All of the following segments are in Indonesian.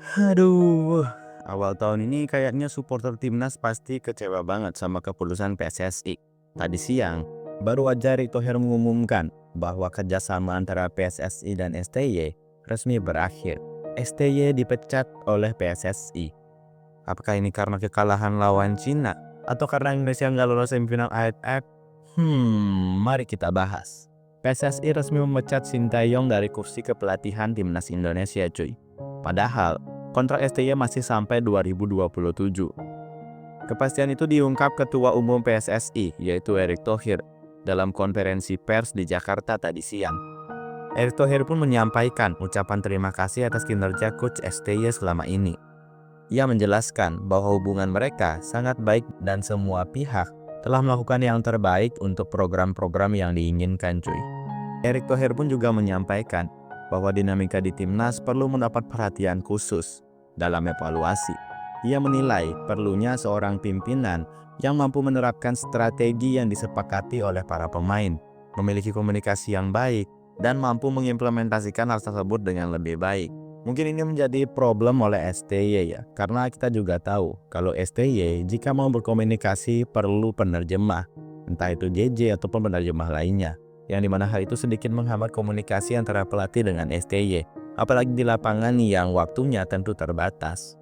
Aduh, awal tahun ini kayaknya supporter timnas pasti kecewa banget sama keputusan PSSI. Tadi siang, baru aja Erick Thohir mengumumkan bahwa kerjasama antara PSSI dan STY resmi berakhir. STY dipecat oleh PSSI. Apakah ini karena kekalahan lawan Cina? Atau karena Indonesia nggak lolos semifinal AFF? Mari kita bahas. PSSI resmi memecat Sintayong dari kursi kepelatihan timnas Indonesia, cuy. Padahal, kontrak STY masih sampai 2027. Kepastian itu diungkap Ketua Umum PSSI, yaitu Erick Thohir, dalam konferensi pers di Jakarta tadi siang. Erick Thohir pun menyampaikan ucapan terima kasih atas kinerja Coach STY selama ini. Ia menjelaskan bahwa hubungan mereka sangat baik dan semua pihak telah melakukan yang terbaik untuk program-program yang diinginkan, cuy. Erick Thohir pun juga menyampaikan bahwa dinamika di timnas perlu mendapat perhatian khusus dalam evaluasi. Ia menilai perlunya seorang pimpinan yang mampu menerapkan strategi yang disepakati oleh para pemain, memiliki komunikasi yang baik, dan mampu mengimplementasikan hal tersebut dengan lebih baik. Mungkin ini menjadi problem oleh STY ya, karena kita juga tahu kalau STY jika mau berkomunikasi perlu penerjemah, entah itu JJ ataupun penerjemah lainnya, yang dimana hal itu sedikit menghambat komunikasi antara pelatih dengan STY, apalagi di lapangan yang waktunya tentu terbatas.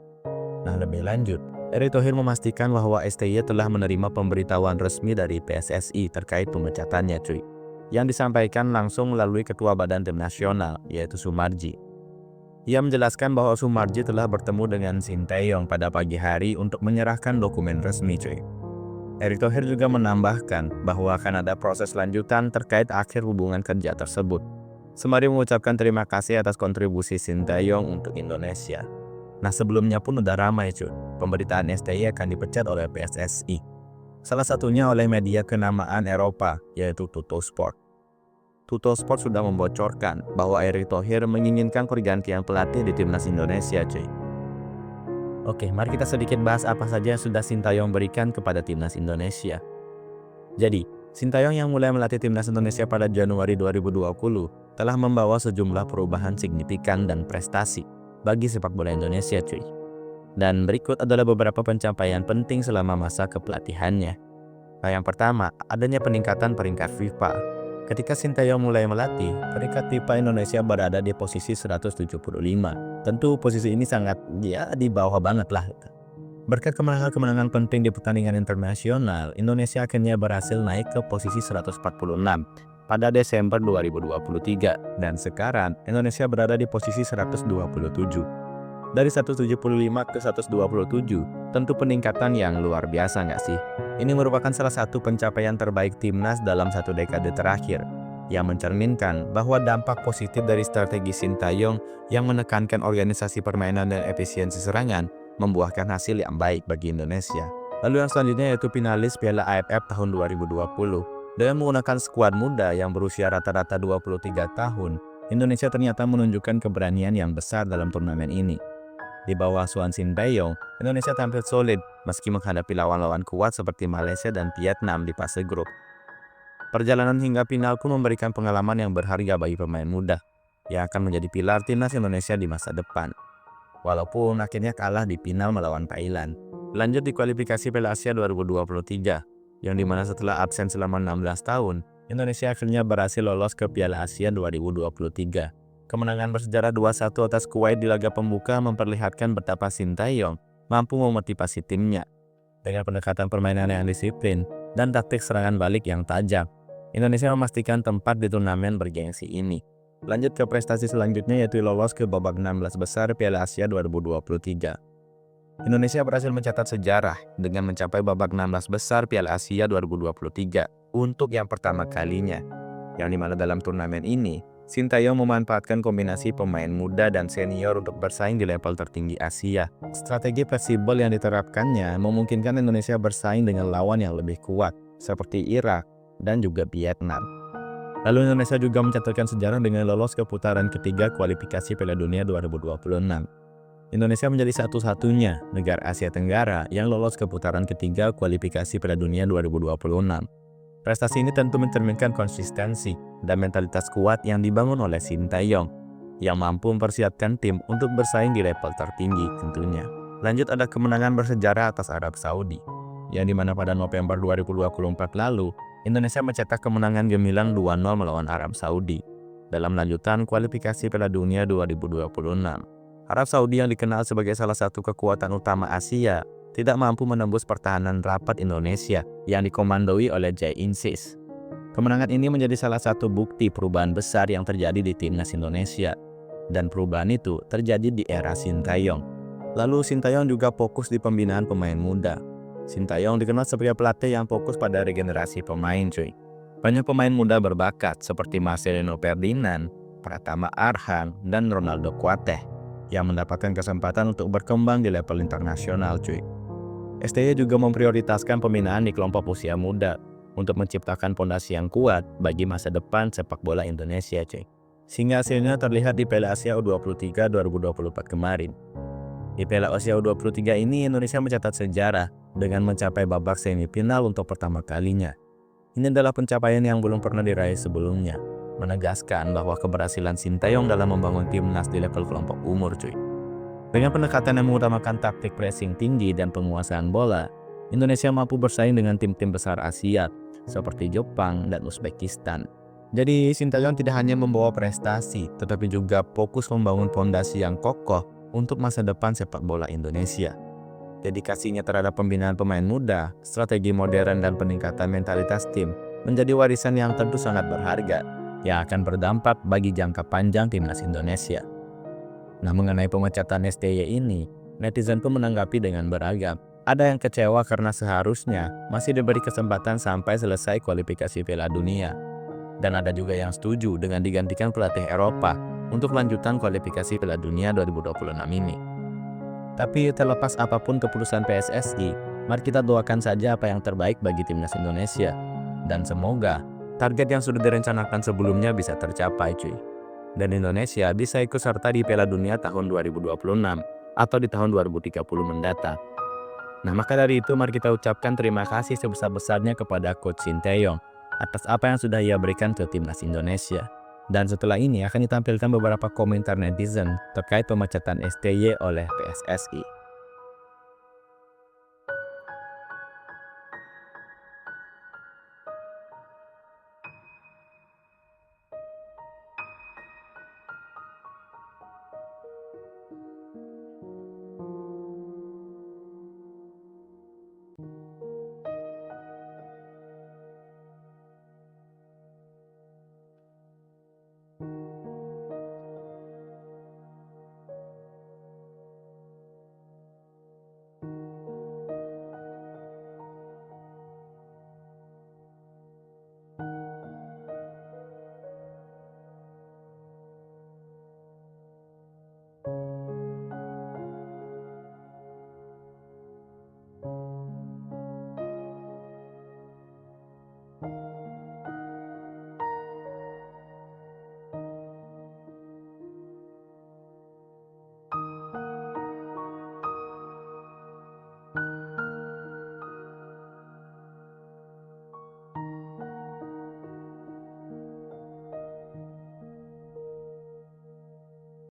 Nah, lebih lanjut, Erick Thohir memastikan bahwa STY telah menerima pemberitahuan resmi dari PSSI terkait pemecatannya, cuy, yang disampaikan langsung melalui Ketua Badan Tim Nasional, yaitu Soemarji. Ia menjelaskan bahwa Soemarji telah bertemu dengan Sintayong pada pagi hari untuk menyerahkan dokumen resmi, cuy. Erick Thohir juga menambahkan bahwa akan ada proses lanjutan terkait akhir hubungan kerja tersebut, sembari mengucapkan terima kasih atas kontribusi Sintayong untuk Indonesia. Nah, sebelumnya pun udah ramai, cuy, pemberitaan STY akan dipecat oleh PSSI. Salah satunya oleh media kenamaan Eropa, yaitu Tuttosport. Tuttosport sudah membocorkan bahwa Erick Thohir menginginkan pergantian pelatih di timnas Indonesia, cuy. Oke, mari kita sedikit bahas apa saja yang sudah Sintayong berikan kepada timnas Indonesia. Jadi, Sintayong yang mulai melatih timnas Indonesia pada Januari 2020 telah membawa sejumlah perubahan signifikan dan prestasi bagi sepak bola Indonesia, cuy. Dan berikut adalah beberapa pencapaian penting selama masa kepelatihannya. Nah, yang pertama, adanya peningkatan peringkat FIFA. Ketika Sintayong mulai melatih, peringkat FIFA Indonesia berada di posisi 175. Tentu posisi ini sangat di bawah banget lah. Berkat kemenangan-kemenangan penting di pertandingan internasional, Indonesia akhirnya berhasil naik ke posisi 146 pada Desember 2023 dan sekarang Indonesia berada di posisi 127. Dari 175 ke 127, tentu peningkatan yang luar biasa nggak sih? Ini merupakan salah satu pencapaian terbaik timnas dalam satu dekade terakhir, yang mencerminkan bahwa dampak positif dari strategi Sintayong yang menekankan organisasi permainan dan efisiensi serangan membuahkan hasil yang baik bagi Indonesia. Lalu yang selanjutnya yaitu finalis Piala AFF tahun 2020. Dengan menggunakan skuad muda yang berusia rata-rata 23 tahun, Indonesia ternyata menunjukkan keberanian yang besar dalam turnamen ini. Di bawah asuhan Sintayong, Indonesia tampil solid meski menghadapi lawan-lawan kuat seperti Malaysia dan Vietnam di fase grup. Perjalanan hingga final pun memberikan pengalaman yang berharga bagi pemain muda yang akan menjadi pilar timnas Indonesia di masa depan. Walaupun akhirnya kalah di final melawan Thailand. Lanjut di kualifikasi Piala Asia 2023, yang dimana setelah absen selama 16 tahun, Indonesia akhirnya berhasil lolos ke Piala Asia 2023. Kemenangan bersejarah 2-1 atas Kuwait di laga pembuka memperlihatkan betapa Sintayong mampu memotivasi timnya. Dengan pendekatan permainan yang disiplin dan taktik serangan balik yang tajam, Indonesia memastikan tempat di turnamen bergengsi ini. Lanjut ke prestasi selanjutnya yaitu lolos ke babak 16 besar Piala Asia 2023. Indonesia berhasil mencatat sejarah dengan mencapai babak 16 besar Piala Asia 2023 untuk yang pertama kalinya. Yang dimana dalam turnamen ini, Sintayong memanfaatkan kombinasi pemain muda dan senior untuk bersaing di level tertinggi Asia. Strategi fleksibel yang diterapkannya memungkinkan Indonesia bersaing dengan lawan yang lebih kuat, seperti Irak dan juga Vietnam. Lalu Indonesia juga mencatatkan sejarah dengan lolos ke putaran ketiga kualifikasi Piala Dunia 2026. Indonesia menjadi satu-satunya negara Asia Tenggara yang lolos ke putaran ketiga kualifikasi Piala Dunia 2026. Prestasi ini tentu mencerminkan konsistensi dan mentalitas kuat yang dibangun oleh Sintayong. yang mampu mempersiapkan tim untuk bersaing di level tertinggi tentunya. Lanjut ada kemenangan bersejarah atas Arab Saudi, yang dimana pada November 2024 lalu, Indonesia mencetak kemenangan gemilang 2-0 melawan Arab Saudi dalam lanjutan kualifikasi Piala Dunia 2026. Arab Saudi yang dikenal sebagai salah satu kekuatan utama Asia, tidak mampu menembus pertahanan rapat Indonesia yang dikomandoi oleh Jay Insis. Kemenangan ini menjadi salah satu bukti perubahan besar yang terjadi di timnas Indonesia. Dan perubahan itu terjadi di era Sintayong. Lalu Sintayong juga fokus di pembinaan pemain muda. Sintayong dikenal sebagai pelatih yang fokus pada regenerasi pemain cuy. Banyak pemain muda berbakat seperti Marcelino Ferdinand, Pratama Arhan, dan Ronaldo Kuateh yang mendapatkan kesempatan untuk berkembang di level internasional cuy. STY juga memprioritaskan pembinaan di kelompok usia muda untuk menciptakan fondasi yang kuat bagi masa depan sepak bola Indonesia cuy. Sehingga hasilnya terlihat di Piala Asia U23 2024 kemarin. Di Piala Asia U23 ini Indonesia mencatat sejarah dengan mencapai babak semifinal untuk pertama kalinya. Ini adalah pencapaian yang belum pernah diraih sebelumnya, menegaskan bahwa keberhasilan Sintayong dalam membangun timnas di level kelompok umur cuy. Dengan pendekatan yang mengutamakan taktik pressing tinggi dan penguasaan bola, Indonesia mampu bersaing dengan tim-tim besar Asia seperti Jepang dan Uzbekistan. Jadi Sintayong tidak hanya membawa prestasi, tetapi juga fokus membangun fondasi yang kokoh untuk masa depan sepak bola Indonesia. Dedikasinya terhadap pembinaan pemain muda, strategi modern dan peningkatan mentalitas tim menjadi warisan yang tentu sangat berharga yang akan berdampak bagi jangka panjang timnas Indonesia. Nah, mengenai pemecatan STY ini, netizen pun menanggapi dengan beragam. Ada yang kecewa karena seharusnya masih diberi kesempatan sampai selesai kualifikasi Piala Dunia. Dan ada juga yang setuju dengan digantikan pelatih Eropa untuk lanjutan kualifikasi Piala Dunia 2026 ini. Tapi terlepas apapun keputusan PSSI, mari kita doakan saja apa yang terbaik bagi timnas Indonesia. Dan semoga target yang sudah direncanakan sebelumnya bisa tercapai cuy. Dan Indonesia bisa ikut serta di Piala Dunia tahun 2026 atau di tahun 2030 mendatang. Nah, maka dari itu mari kita ucapkan terima kasih sebesar-besarnya kepada Coach Sintayong atas apa yang sudah ia berikan ke timnas Indonesia. Dan setelah ini akan ditampilkan beberapa komentar netizen terkait pemecatan STY oleh PSSI.